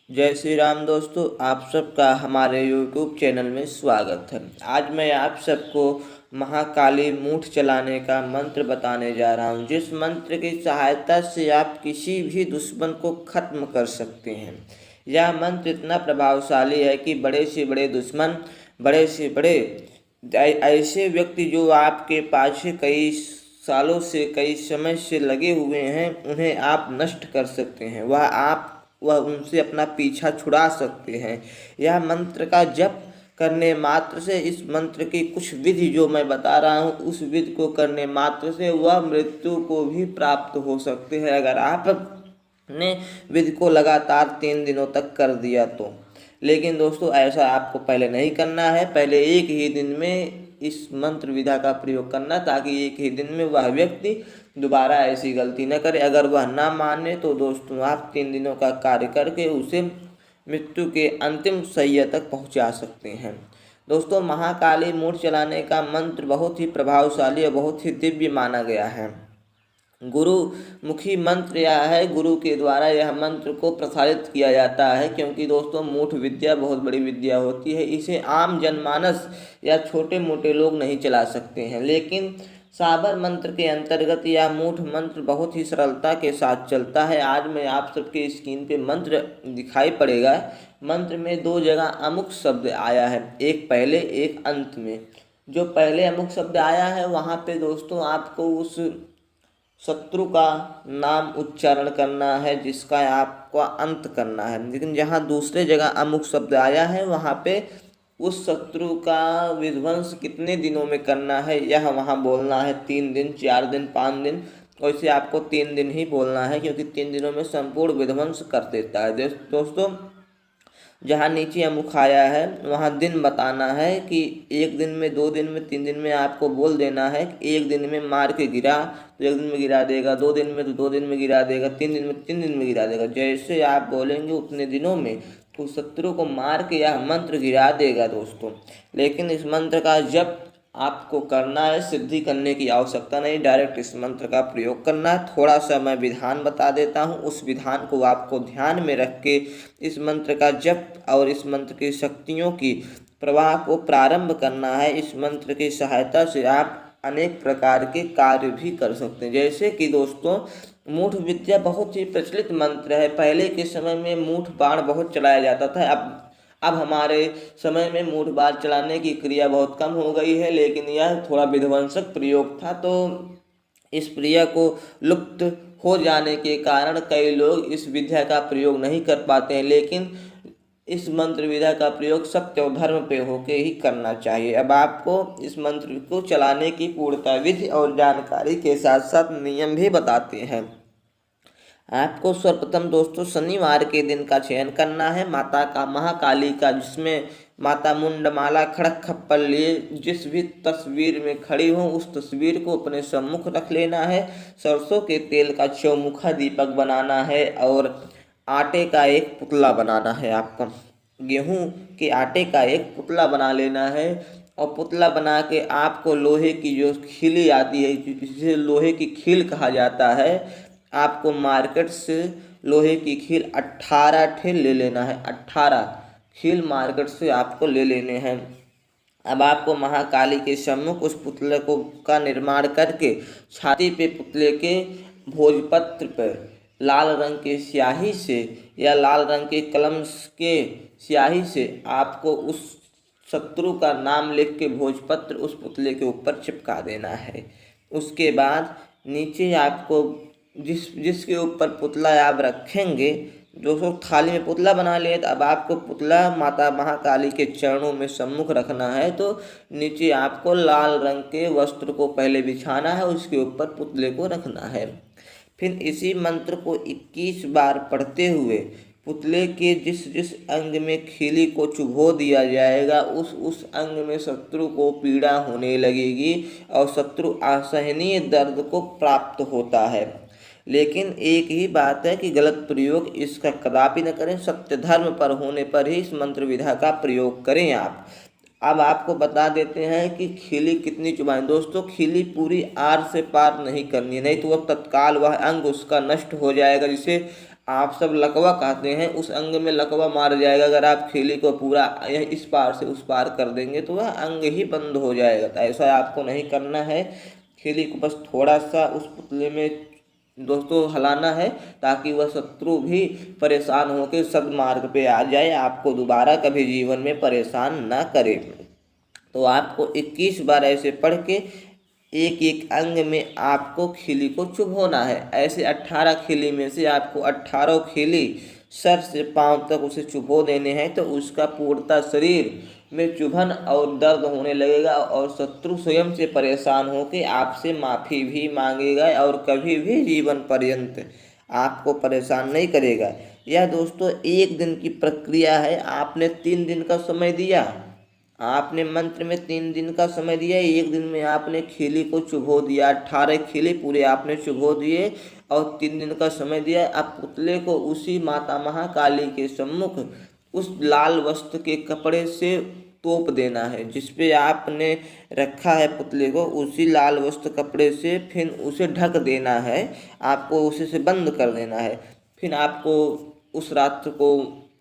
जय श्री राम दोस्तों, आप सबका हमारे YouTube चैनल में स्वागत है। आज मैं आप सबको महाकाली मूठ चलाने का मंत्र बताने जा रहा हूं, जिस मंत्र की सहायता से आप किसी भी दुश्मन को खत्म कर सकते हैं। यह मंत्र इतना प्रभावशाली है कि बड़े से बड़े दुश्मन, बड़े से बड़े ऐसे व्यक्ति जो आपके पाछे कई सालों से, कई समय से लगे हुए हैं, उन्हें आप नष्ट कर सकते हैं। वह उनसे अपना पीछा छुड़ा सकते हैं। यह मंत्र का जप करने मात्र से, इस मंत्र की कुछ विधि जो मैं बता रहा हूँ, उस विधि को करने मात्र से वह मृत्यु को भी प्राप्त हो सकते हैं, अगर आपने विधि को लगातार 3 दिनों तक कर दिया तो। लेकिन दोस्तों, ऐसा आपको पहले नहीं करना है। पहले एक ही दिन में इस मंत्र विधा का प्रयोग करना, ताकि एक ही दिन में वह व्यक्ति दोबारा ऐसी गलती न करे। अगर वह ना माने तो दोस्तों, आप 3 दिनों का कार्य करके उसे मृत्यु के अंतिम शैय्या तक पहुंचा सकते हैं। दोस्तों, महाकाली मूठ चलाने का मंत्र बहुत ही प्रभावशाली और बहुत ही दिव्य माना गया है। गुरु मुखी मंत्र यह है, गुरु के द्वारा यह मंत्र को प्रसारित किया जाता है, क्योंकि दोस्तों मूठ विद्या बहुत बड़ी विद्या होती है। इसे आम जनमानस या छोटे मोटे लोग नहीं चला सकते हैं, लेकिन साबर मंत्र के अंतर्गत यह मूठ मंत्र बहुत ही सरलता के साथ चलता है। आज मैं आप सबके स्क्रीन पे मंत्र दिखाई पड़ेगा। मंत्र में 2 जगह अमुक शब्द आया है, एक पहले एक अंत में। जो पहले अमुक शब्द आया है वहाँ पे दोस्तों आपको उस शत्रु का नाम उच्चारण करना है, जिसका आपको अंत करना है। लेकिन जहाँ दूसरे जगह अमुक शब्द आया है वहाँ पे उस शत्रु का विध्वंस कितने दिनों में करना है, यह वहाँ बोलना है। 3 दिन, 4 दिन, 5 दिन, वैसे आपको 3 दिन ही बोलना है, क्योंकि 3 दिनों में संपूर्ण विध्वंस कर देता है। दोस्तों, जहाँ नीचे अमुख आया है वहाँ दिन बताना है कि 1 दिन में, 2 दिन में, 3 दिन में आपको बोल देना है कि 1 दिन में मार के गिरा तो 1 दिन में गिरा देगा, 2 दिन में तो 2 दिन में गिरा देगा, 3 दिन में 3 दिन में गिरा देगा। जैसे आप बोलेंगे उतने दिनों में उस शत्रु को मार के यह मंत्र गिरा देगा दोस्तों। लेकिन इस मंत्र का जप आपको करना है, सिद्धि करने की आवश्यकता नहीं, डायरेक्ट इस मंत्र का प्रयोग करना है। थोड़ा सा मैं विधान बता देता हूँ, उस विधान को आपको ध्यान में रख के इस मंत्र का जप और इस मंत्र की शक्तियों की प्रवाह को प्रारंभ करना है। इस मंत्र की सहायता से आप अनेक प्रकार के कार्य भी कर सकते हैं। जैसे कि दोस्तों, मूठ विद्या बहुत ही प्रचलित मंत्र है। पहले के समय में मूठ बाण बहुत चलाया जाता था। अब हमारे समय में मूठ बाण चलाने की क्रिया बहुत कम हो गई है, लेकिन यह थोड़ा विध्वंसक प्रयोग था, तो इस क्रिया को लुप्त हो जाने के कारण कई लोग इस विद्या का प्रयोग नहीं कर पाते हैं। लेकिन इस मंत्र विद्या का प्रयोग सत्य और धर्म पे होके ही करना चाहिए। अब आपको इस मंत्र को चलाने की पूर्णता विधि और जानकारी के साथ साथ नियम भी बताते हैं। आपको सर्वप्रथम दोस्तों शनिवार के दिन का चयन करना है, माता का, महाकाली का, जिसमें माता मुंडमाला खड़क खप्पर लिए जिस भी तस्वीर में खड़ी हो उस तस्वीर को अपने सम्मुख रख लेना है। सरसों के तेल का चौमुखा दीपक बनाना है और आटे का एक पुतला बनाना है। आपका गेहूं के आटे का एक पुतला बना लेना है, और पुतला बना के आपको लोहे की जो खीली आती है, जिसे लोहे की खील कहा जाता है, आपको मार्केट से लोहे की खील 18 ठे ले लेना है। 18 खील मार्केट से आपको ले लेने हैं। अब आपको महाकाली के सम्मुख उस पुतले को का निर्माण करके छाती पे पुतले के भोजपत्र पर लाल रंग के स्याही से या लाल रंग के कलम के स्याही से आपको उस शत्रु का नाम लिख के भोजपत्र उस पुतले के ऊपर चिपका देना है। उसके बाद नीचे आपको जिसके ऊपर पुतला आप रखेंगे, दोस्तों थाली में पुतला बना लिए, तो अब आपको पुतला माता महाकाली के चरणों में सम्मुख रखना है। तो नीचे आपको लाल रंग के वस्त्र को पहले बिछाना है, उसके ऊपर पुतले को रखना है। फिर इसी मंत्र को 21 बार पढ़ते हुए पुतले के जिस जिस अंग में खीली को चुभो दिया जाएगा उस अंग में शत्रु को पीड़ा होने लगेगी और शत्रु असहनीय दर्द को प्राप्त होता है। लेकिन एक ही बात है कि गलत प्रयोग इसका कदापि न करें, सत्य धर्म पर होने पर ही इस मंत्र विधा का प्रयोग करें आप। अब आपको बता देते हैं कि खीली कितनी चुभाएं। दोस्तों, खीली पूरी आर से पार नहीं करनी है, नहीं तो वह तत्काल वह अंग उसका नष्ट हो जाएगा, जिसे आप सब लकवा कहते हैं, उस अंग में लकवा मार जाएगा। अगर आप खिली को पूरा इस पार से उस पार कर देंगे तो वह अंग ही बंद हो जाएगा। तो ऐसा आपको नहीं करना है। खिली को बस थोड़ा सा उस पुतले में दोस्तों हिलाना है, ताकि वह शत्रु भी परेशान होकर सद्मार्ग पे आ जाए, आपको दोबारा कभी जीवन में परेशान ना करे। तो आपको 21 बार ऐसे पढ़ के एक एक अंग में आपको खिली को चुभोना है। ऐसे 18 खिली में से आपको 18 खिली सर से पांव तक उसे चुभो देने हैं। तो उसका पूर्णतः शरीर में चुभन और दर्द होने लगेगा और शत्रु स्वयं से परेशान होकर आपसे माफ़ी भी मांगेगा और कभी भी जीवन पर्यंत आपको परेशान नहीं करेगा। यह दोस्तों 1 दिन की प्रक्रिया है। आपने 3 दिन का समय दिया, आपने मंत्र में 3 दिन का समय दिया, 1 दिन में आपने खिली को चुभो दिया, 18 खिली पूरे आपने चुभो दिए और 3 दिन का समय दिया। अब पुतले को उसी माता महाकाली के सम्मुख उस लाल वस्त्र के कपड़े से तोप देना है। जिस पे आपने रखा है पुतले को, उसी लाल वस्त्र कपड़े से फिर उसे ढक देना है, आपको उसी से बंद कर देना है। फिर आपको उस रात्र को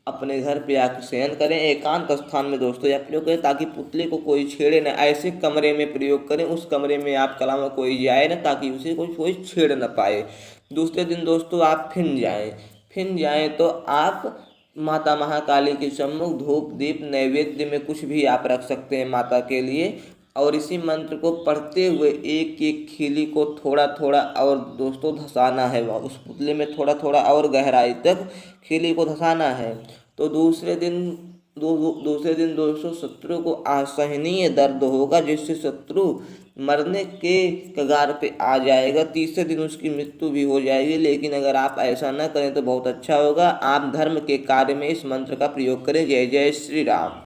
अपने घर पे आकर शयन करें, एकांत स्थान में दोस्तों या प्रयोग करें, ताकि पुतले को कोई छेड़े न। ऐसे कमरे में प्रयोग करें, उस कमरे में आप कला में कोई जाए ना, ताकि उसे कोई छेड़ न पाए। दूसरे दिन दोस्तों आप फिर जाएं तो आप माता महाकाली के सम्मुख धूप दीप नैवेद्य में कुछ भी आप रख सकते हैं माता के लिए। और इसी मंत्र को पढ़ते हुए एक एक खिली को थोड़ा थोड़ा और दोस्तों धंसाना है, उस पुतले में थोड़ा थोड़ा और गहराई तक खिली को धंसाना है। तो दूसरे दिन दोस्तों शत्रु को असहनीय दर्द होगा, जिससे शत्रु मरने के कगार पे आ जाएगा। तीसरे दिन उसकी मृत्यु भी हो जाएगी। लेकिन अगर आप ऐसा न करें तो बहुत अच्छा होगा। आप धर्म के कार्य में इस मंत्र का प्रयोग करें। जय जय श्री राम।